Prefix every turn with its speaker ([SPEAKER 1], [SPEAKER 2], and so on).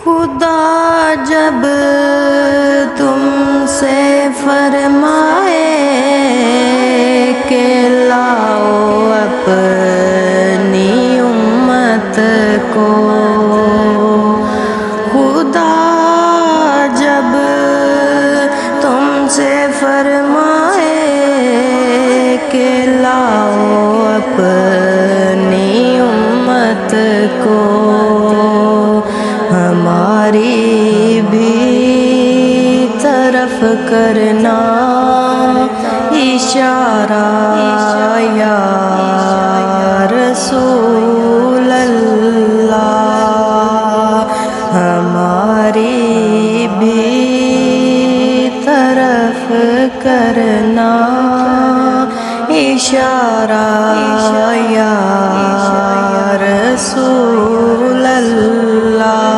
[SPEAKER 1] خدا جب تم سے فرمائے کہ لاؤ اپنی امت کو، خدا جب تم سے فرمائے کہ لاؤ اپنی امت کو، ہماری بھی طرف کرنا اشارہ یا رسول اللہ، ہماری بھی طرف کرنا اشارہ یا